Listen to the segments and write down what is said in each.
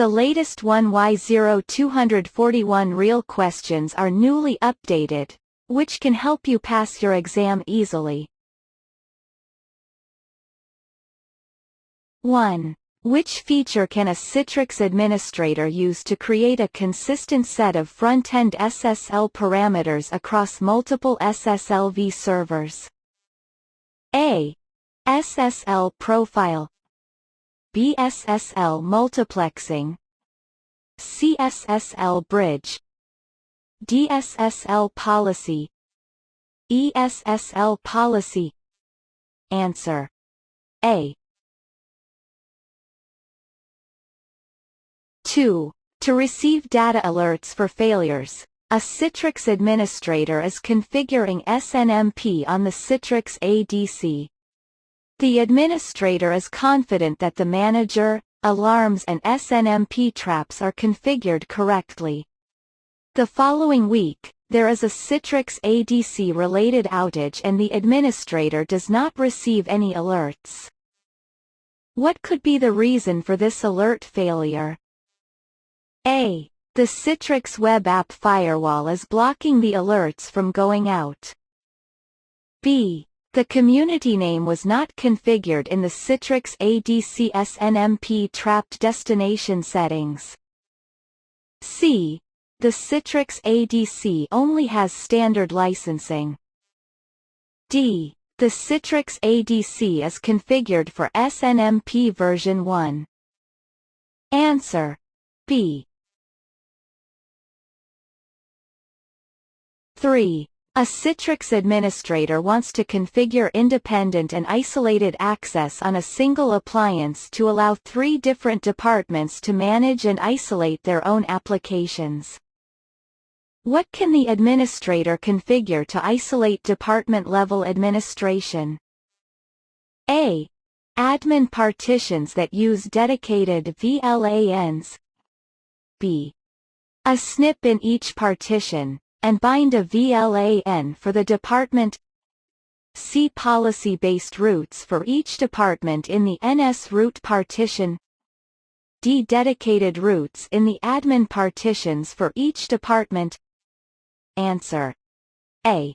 The latest 1Y0-241 real questions are newly updated, which can help you pass your exam easily. 1. Which feature can a Citrix administrator use to create a consistent set of front-end SSL parameters across multiple SSL servers? A. SSL profile, B. SSL multiplexing, C. SSL bridge, D. SSL policy, E. SSL policy. Answer: A. 2. To receive data alerts for failures, a Citrix administrator is configuring SNMP on the Citrix ADC. The administrator is confident that the manager, alarms and SNMP traps are configured correctly. The following week, there is a Citrix ADC-related outage and the administrator does not receive any alerts. What could be the reason for this alert failure? A. The Citrix web app firewall is blocking the alerts from going out. B. The community name was not configured in the Citrix ADC SNMP trapped destination settings. C. The Citrix ADC only has standard licensing. D. The Citrix ADC is configured for SNMP version 1. Answer: B. 3. A Citrix administrator wants to configure independent and isolated access on a single appliance to allow 3 different departments to manage and isolate their own applications. What can the administrator configure to isolate department-level administration? A. Admin partitions that use dedicated VLANs. B. A SNP in each partition, and bind a VLAN for the department. C. Policy-based routes for each department in the NS root partition. D. Dedicated routes in the admin partitions for each department. Answer: A.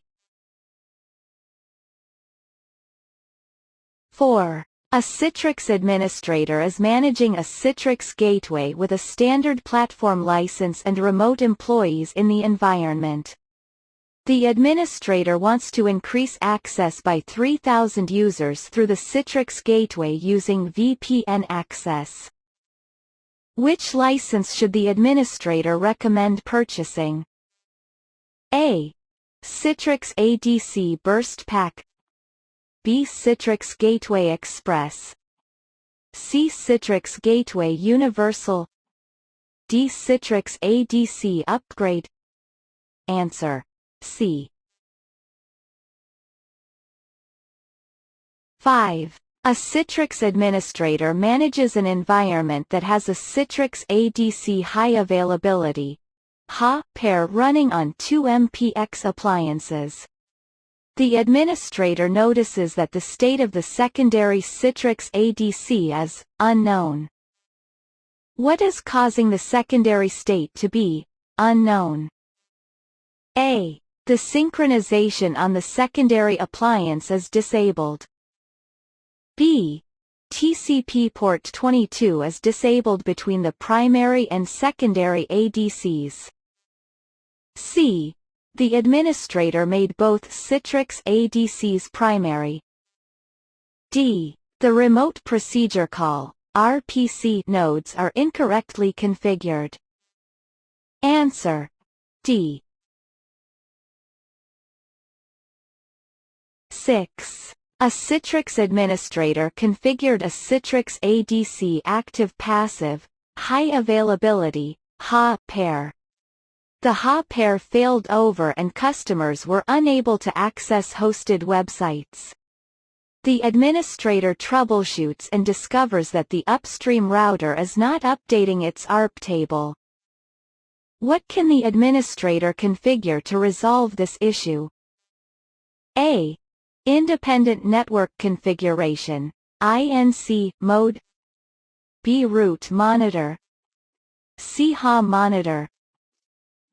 4. A Citrix administrator is managing a Citrix gateway with a standard platform license and remote employees in the environment. The administrator wants to increase access by 3,000 users through the Citrix gateway using VPN access. Which license should the administrator recommend purchasing? A. Citrix ADC Burst Pack, B. Citrix Gateway Express, C. Citrix Gateway Universal, D. Citrix ADC Upgrade. Answer: C. 5. A Citrix administrator manages an environment that has a Citrix ADC High Availability HA pair running on 2 MPX appliances. The administrator notices that the state of the secondary Citrix ADC is unknown. What is causing the secondary state to be unknown? A. The synchronization on the secondary appliance is disabled. B. TCP port 22 is disabled between the primary and secondary ADCs. C. The administrator made both Citrix ADCs primary. D. The remote procedure call (RPC) nodes are incorrectly configured. Answer: D. 6. A Citrix administrator configured a Citrix ADC active-passive, high-availability HA pair. The HA pair failed over and customers were unable to access hosted websites. The administrator troubleshoots and discovers that the upstream router is not updating its ARP table. What can the administrator configure to resolve this issue? A. Independent Network Configuration (INC) mode, B. Root Monitor, C. HA monitor.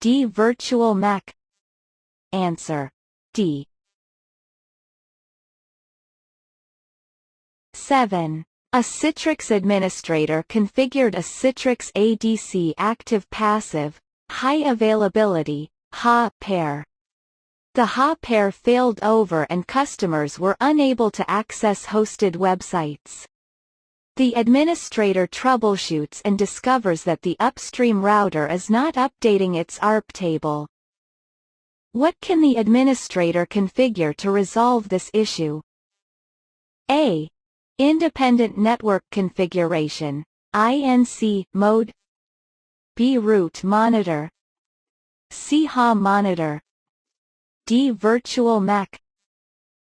D. Virtual Mac. Answer. D. 7. A Citrix administrator configured a Citrix ADC active-passive, high availability, HA pair. The HA pair failed over and customers were unable to access hosted websites. The administrator troubleshoots and discovers that the upstream router is not updating its ARP table. What can the administrator configure to resolve this issue? A. Independent Network Configuration, INC, mode. B. Root Monitor. C. HA Monitor. D. Virtual Mac.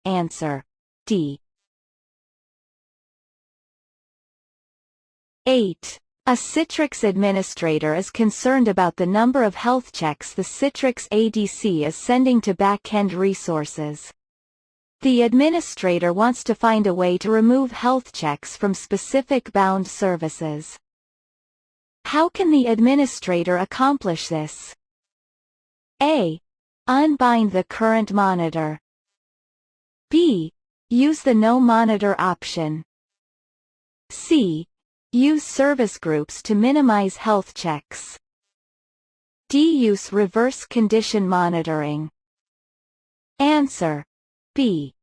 Answer. D. 8. A Citrix administrator is concerned about the number of health checks the Citrix ADC is sending to back-end resources. The administrator wants to find a way to remove health checks from specific bound services. How can the administrator accomplish this? A. Unbind the current monitor. B. Use the No Monitor option. C. Use service groups to minimize health checks. D. Use reverse condition monitoring. Answer. B.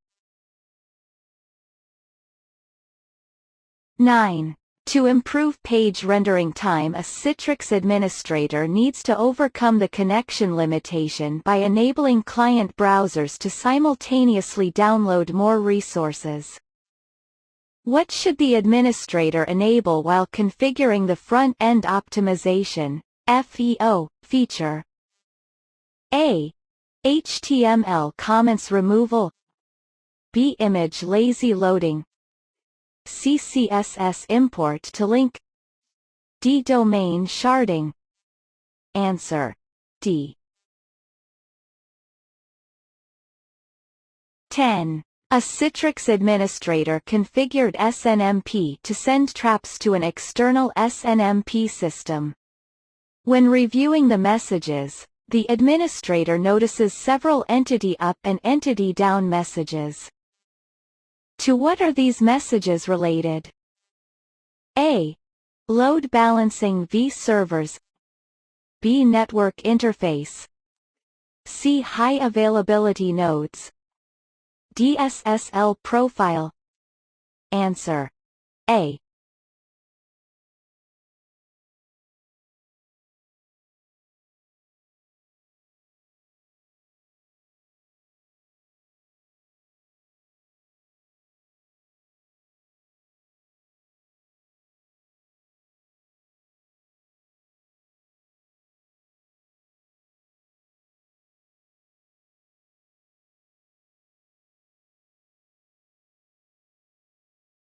9. To improve page rendering time, a Citrix administrator needs to overcome the connection limitation by enabling client browsers to simultaneously download more resources. What should the administrator enable while configuring the front-end optimization (FEO) feature? A. HTML comments removal. B. Image lazy loading. C. CSS import to link. D. Domain sharding. Answer. D. 10. A Citrix administrator configured SNMP to send traps to an external SNMP system. When reviewing the messages, the administrator notices several entity up and entity down messages. To what are these messages related? A. Load balancing v servers. B. Network interface. C. High availability nodes. D. SSL profile. Answer. A.